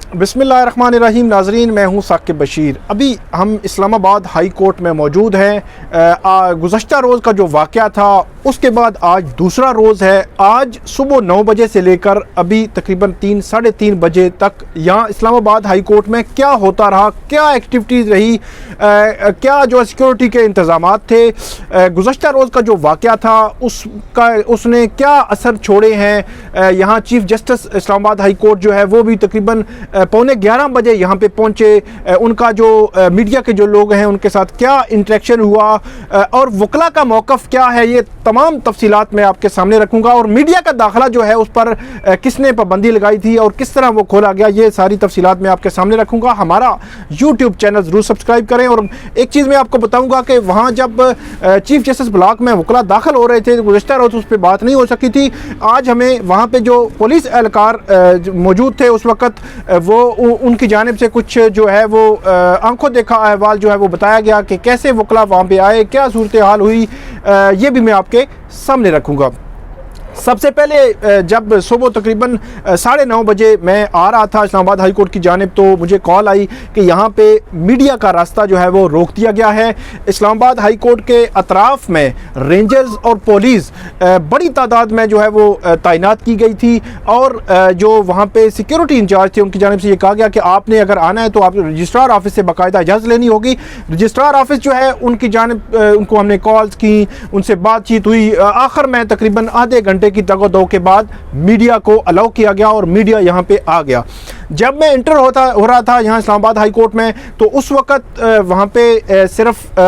बिस्मिल्लाहिर्रहमानिर्रहीम। नाजरीन, मैं हूँ साकिब बशीर। अभी हम इस्लामाबाद हाई कोर्ट में मौजूद हैं। गुज़श्ता रोज़ का जो वाक़या था उसके बाद आज दूसरा रोज़ है। आज सुबह 9 बजे से लेकर अभी तकरीबन 3 साढ़े 3 बजे तक यहाँ इस्लामाबाद हाई कोर्ट में क्या होता रहा, क्या एक्टिविटीज़ रही, क्या जो सिक्योरिटी के इंतज़ामात थे, गुज़श्ता रोज़ का जो वाक़या था उसने क्या असर छोड़े हैं। यहाँ chief justice Islamabad high court जो है वो भी तकरीबन 11:15 बजे यहाँ पे पहुँचे। उनका जो मीडिया के जो लोग हैं उनके साथ क्या इंटरेक्शन हुआ और वकला का मौक़िफ़ क्या है, ये तमाम तफसीलात मैं आपके सामने रखूँगा। और मीडिया का दाखिला जो है उस पर किसने पाबंदी लगाई थी और किस तरह वो खोला गया, ये सारी तफसीलात मैं आपके सामने रखूँगा। हमारा यूट्यूब चैनल ज़रूर सब्सक्राइब करें। और एक चीज़ मैं आपको बताऊँगा कि वहाँ जब चीफ जस्टिस ब्लॉक में वकला दाखिल हो रहे थे गुज़श्ता रोज़ उस पर बात नहीं हो सकी थी। आज हमें वहाँ पर जो पुलिस एहलकार मौजूद थे उस वक़्त वो उनकी जानिब से कुछ जो है वो आंखों देखा अहवाल जो है वो बताया गया कि कैसे वकला वहाँ पे आए, क्या सूरत हाल हुई, ये भी मैं आपके सामने रखूँगा। सबसे पहले जब सुबह तकरीबन 9:30 बजे मैं आ रहा था इस्लामाबाद हाई कोर्ट की जानिब, तो मुझे कॉल आई कि यहाँ पे मीडिया का रास्ता जो है वो रोक दिया गया है। इस्लामाबाद हाई कोर्ट के अतराफ़ में रेंजर्स और पुलिस बड़ी तादाद में जो है वो तैनात की गई थी। और जो वहाँ पे सिक्योरिटी इंचार्ज थे उनकी जानिब से ये कहा गया कि आपने अगर आना है तो आप रजिस्ट्रार ऑफिस से बाकायदा इजाज़त लेनी होगी। रजिस्ट्रार ऑफिस जो है उनकी जानिब उनको हमने कॉल्स की, उनसे बातचीत हुई। आखिर में तकरीबन आधे घंटे की तगो-दो के बाद मीडिया को अलाउ किया गया और मीडिया यहाँ पे आ गया। जब मैं इंटर हो रहा था यहाँ इस्लामाबाद हाई कोर्ट में, तो उस वक़्त वहाँ पे सिर्फ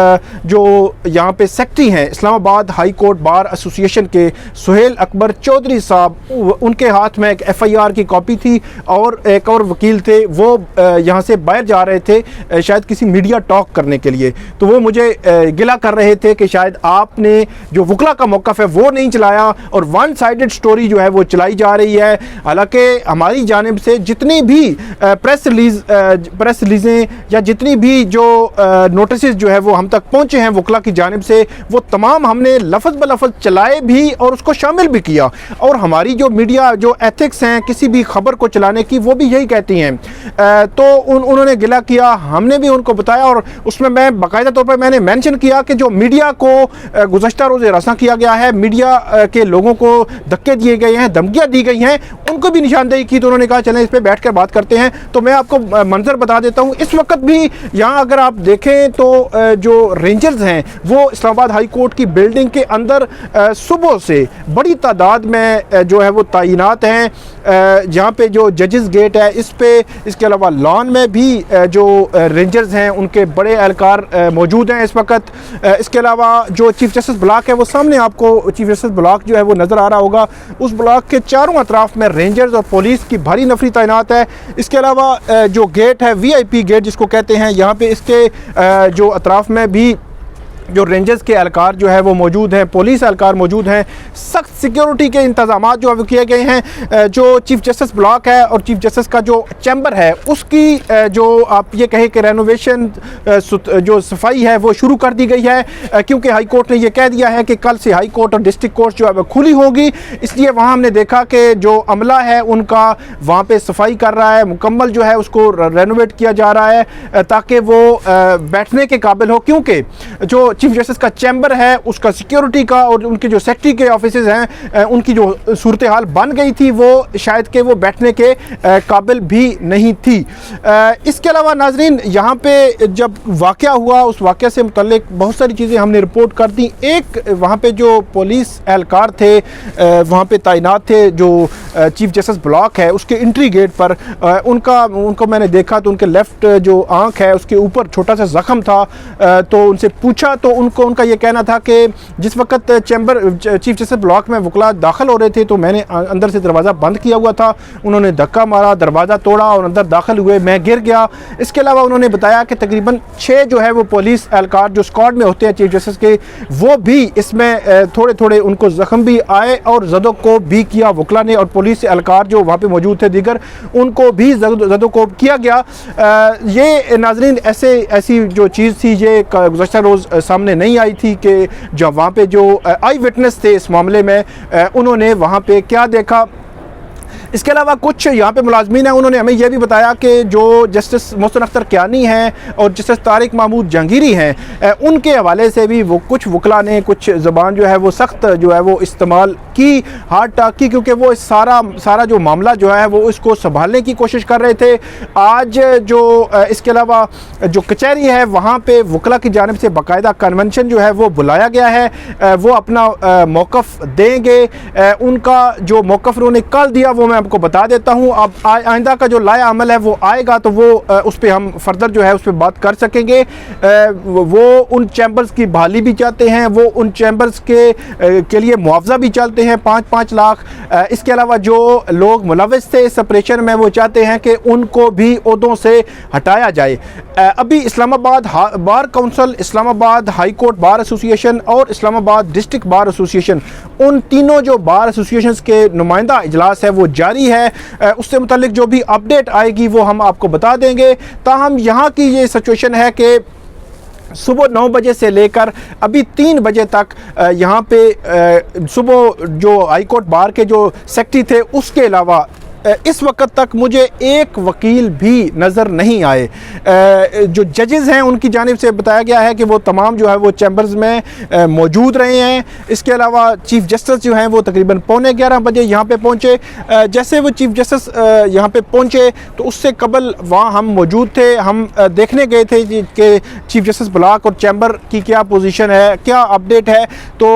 जो यहाँ पे सेक्रेटरी हैं Islamabad high court bar association के सुहेल अकबर चौधरी साहब, उनके हाथ में एक FIR की कॉपी थी और एक और वकील थे, वो यहाँ से बाहर जा रहे थे शायद किसी मीडिया टॉक करने के लिए। तो वो मुझे गिला कर रहे थे कि शायद आपने जो वकला का मौक़िफ़ है वो नहीं चलाया और वन साइडेड स्टोरी जो है वो चलाई जा रही है। हालांकि हमारी जानिब से जितनी भी प्रेस रिलीज़ें या जितनी भी जो नोटिस जो है वो हम तक पहुंचे हैं वकला की जानिब से, वो तमाम हमने लफ्ज़ ब लफ्ज़ चलाए भी और उसको शामिल भी किया। और हमारी जो मीडिया जो एथिक्स हैं किसी भी खबर को चलाने की, वो भी यही कहती हैं। तो उन्होंने गिला किया, हमने भी उनको बताया और उसमें मैं बाकायदा तौर पर मैंने मेंशन किया कि जो मीडिया को गुज़श्ता रोज़ रसा किया गया है, मीडिया के लोगों को धक्के दिए गए हैं, धमकियां दी गई हैं, उनको भी निशानदेही की। तो उन्होंने कहा चलें इस पे बैठकर बात करते हैं। तो मैं आपको मंजर बता देता हूं। इस वक्त भी यहाँ अगर आप देखें तो जो रेंजर्स हैं वो इस्लामाबाद हाई कोर्ट की बिल्डिंग के अंदर सुबह से बड़ी तादाद में जो है वो तैनात हैं। जहाँ पे जो जजेस गेट है इस पे, इसके अलावा लॉन में भी जो रेंजर्स हैं उनके बड़े एहलकार मौजूद हैं इस वक्त। इसके अलावा जो चीफ जस्टिस ब्लॉक है वो सामने आपको चीफ जस्टिस ब्लॉक जो है वो नज़र आ रहा होगा। उस ब्लॉक के चारों अतराफ में रेंजर्स और पुलिस की भारी नफरी तैनात है। इसके अलावा जो गेट है VIP गेट जिसको कहते हैं, यहाँ पे इसके जो अतराफ में भी जो रेंजर्स के एहलकार जो है वो मौजूद हैं, पुलिस एहलकार मौजूद हैं। सख्त सिक्योरिटी के इंतजामात जो अब किए गए हैं। जो चीफ जस्टिस ब्लॉक है और चीफ जस्टिस का जो चैम्बर है उसकी जो आप ये कहें कि रेनोवेशन जो सफाई है वो शुरू कर दी गई है, क्योंकि हाई कोर्ट ने ये कह दिया है कि कल से हाई कोर्ट और डिस्ट्रिक्ट कोर्ट जो है वो खुली होगी। इसलिए वहाँ हमने देखा कि जो अमला है उनका वहाँ पे सफाई कर रहा है, मुकम्मल जो है उसको रेनोवेट किया जा रहा है ताकि वो बैठने के काबिल हो। क्योंकि जो चीफ जस्टिस का चैम्बर है उसका सिक्योरिटी का और उनके जो सेक्रेटरी के ऑफिसेज हैं उनकी जो सूरत हाल बन गई थी वो शायद कि वो बैठने के काबिल भी नहीं थी। इसके अलावा नाजरीन, यहाँ पे जब वाक़या हुआ उस वाक़े से मुतल्लिक बहुत सारी चीज़ें हमने रिपोर्ट कर दी। एक, वहाँ पे जो पुलिस एहलकार थे वहाँ पे तैनात थे जो चीफ जस्टिस ब्लॉक है उसके एंट्री गेट पर, उनको मैंने देखा तो उनके लेफ़्ट जो आँख है उसके ऊपर छोटा सा ज़ख़म था। तो उनसे पूछा तो उनका ये कहना था कि जिस वक्त चीफ जस्टिस ब्लॉक में वकला दाखिल हो रहे थे तो मैंने अंदर से दरवाज़ा बंद किया हुआ था, उन्होंने धक्का मारा, दरवाज़ा तोड़ा और अंदर दाखिल हुए, मैं गिर गया। इसके अलावा उन्होंने बताया कि तकरीबन 6 जो है वो पुलिस एहलकार जो स्क्वाड में होते हैं चीफ जस्टिस के, वो भी इसमें थोड़े थोड़े उनको ज़ख्म भी आए और ज़दो को भी किया वकला ने, और पुलिस एहलकार जो वहाँ पर मौजूद थे दीगर उनको भी ज़दो को किया गया। ये नाजरीन ऐसी जो चीज़ थी ये गुज़श्ता रोज़ सामने नहीं आई थी कि जब वहाँ पे जो आई विटनेस थे इस मामले में उन्होंने वहाँ पे क्या देखा। इसके अलावा कुछ यहाँ पे मुलाजमीन हैं, उन्होंने हमें यह भी बताया कि जो जस्टिस मोहसिन अख्तर कियानी हैं और जस्टिस तारिक महमूद जहांगीरी हैं, उनके हवाले से भी वो कुछ वकला ने कुछ ज़बान जो है वो सख्त जो है वो इस्तेमाल की, हार्ड टॉक की, क्योंकि वो सारा जो मामला जो है वो इसको संभालने की कोशिश कर रहे थे। आज जो इसके अलावा जो कचहरी है वहाँ पे वकला की जानिब से बाकायदा कन्वेंशन जो है वो बुलाया गया है, वो अपना मौक़िफ़ देंगे। उनका जो मौक़िफ़ उन्होंने कल दिया वो मैं आपको बता देता हूँ। अब आइंदा का जो लाया अमल है वो आएगा तो वो उस पर हम फर्दर जो है उस पर बात कर सकेंगे। वो उन चैम्बर्स की बहाली भी चाहते हैं, वो उन चैम्बर्स के लिए मुआवजा भी चाहते हैं 5-5 लाख। इसके अलावा जो लोग मुलविस थे इस ऑपरेशन में वो चाहते हैं कि उनको भी ओहदों से हटाया जाए। अभी Islamabad bar council, Islamabad high court bar association और इस्लामाबाद डिस्ट्रिक्ट बार एसोसिएशन, उन तीनों जो बार एसोसिएशंस के नुमाइंदा इजलास है वो जारी है। उससे मुतालिक जो भी अपडेट आएगी वो हम आपको बता देंगे। ताहम यहाँ की ये सिचुएशन है कि सुबह 9 बजे से लेकर अभी 3 बजे तक यहाँ पे सुबह जो हाई कोर्ट बार के जो सेक्रेटरी थे उसके अलावा इस वक्त तक मुझे एक वकील भी नज़र नहीं आए। जो जजेस हैं उनकी जानिब से बताया गया है कि वो तमाम जो है वो चैम्बर्स में मौजूद रहे हैं। इसके अलावा चीफ़ जस्टिस जो हैं वो तकरीबन 11:15 बजे यहाँ पे पहुँचे। जैसे वो चीफ़ जस्टिस यहाँ पे पहुँचे तो उससे कबल वहाँ हम मौजूद थे, हम देखने गए थे कि चीफ़ जस्टिस ब्लॉक और चैम्बर की क्या पोजीशन है, क्या अपडेट है। तो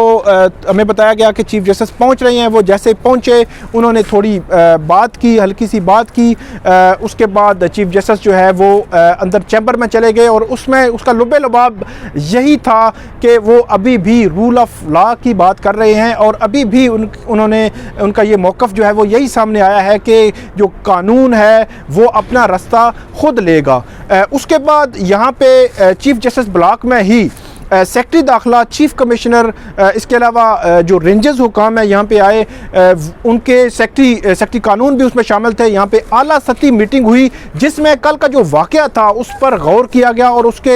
हमें बताया गया कि चीफ़ जस्टिस पहुँच रहे हैं। वो जैसे पहुँचे उन्होंने थोड़ी बात की, हल्की सी बात की। उसके बाद चीफ जस्टिस जो है वो अंदर चैम्बर में चले गए और उसमें उसका लुबे लुबाब यही था कि वो अभी भी रूल ऑफ लॉ की बात कर रहे हैं और अभी भी उनका ये मौक़िफ़ जो है वो यही सामने आया है कि जो कानून है वो अपना रास्ता खुद लेगा। उसके बाद यहाँ पे चीफ जस्टिस ब्लॉक में ही सेक्रेटरी दाखिला, चीफ कमिश्नर, इसके अलावा जो रेंजर्स हुकाम है यहाँ पे आए, उनके सेक्रेटरी कानून भी उसमें शामिल थे। यहाँ पे आला सतही मीटिंग हुई जिसमें कल का जो वाक़या था उस पर गौर किया गया और उसके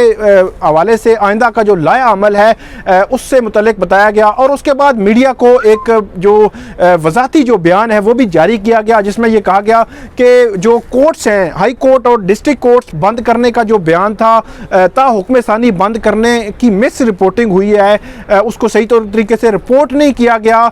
हवाले से आइंदा का जो लाया अमल है उससे मुतल्लिक बताया गया। और उसके बाद मीडिया को एक जो वज़ाहती जो बयान है वो भी जारी किया गया जिसमें ये कहा गया कि जो कोर्ट्स हैं, हाई कोर्ट और डिस्ट्रिक्ट कोर्ट्स बंद करने का जो बयान था ता हुक्म सानी बंद करने की मिस रिपोर्टिंग हुई है, उसको सही तरीके से रिपोर्ट नहीं किया गया।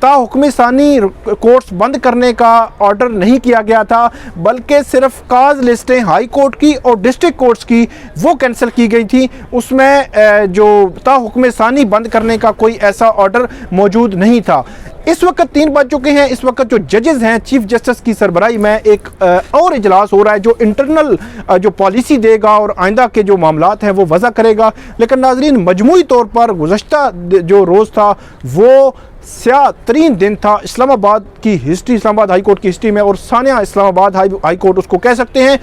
ता हुक्म सानी कोर्ट्स बंद करने का ऑर्डर नहीं किया गया था, बल्कि सिर्फ काज लिस्टें हाई कोर्ट की और डिस्ट्रिक्ट कोर्ट्स की वो कैंसिल की गई थी। उसमें जो ता हुक्म सानी बंद करने का कोई ऐसा ऑर्डर मौजूद नहीं था। इस वक्त 3 बज चुके हैं। इस वक्त जो जजेस हैं चीफ जस्टिस की सरबराही में एक और इजलास हो रहा है जो इंटरनल जो पॉलिसी देगा और आइंदा के जो मामलात हैं वो वज़ा करेगा। लेकिन नाज़रीन, मजमूई तौर पर गुज़श्ता जो रोज़ था वो स्याह तरीन दिन था इस्लामाबाद की हिस्ट्री, इस्लामाबाद हाई कोर्ट की हिस्ट्री में, और सानिया इस्लामाबाद हाई कोर्ट उसको कह सकते हैं।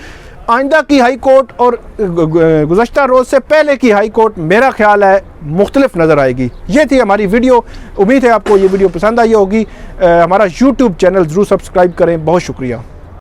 आइंदा की हाई कोर्ट और गुज़श्ता रोज़ से पहले की हाई कोर्ट मेरा ख्याल है मुख्तलिफ नज़र आएगी। ये थी हमारी वीडियो। उम्मीद है आपको ये वीडियो पसंद आई होगी। हमारा यूट्यूब चैनल ज़रूर सब्सक्राइब करें। बहुत शुक्रिया।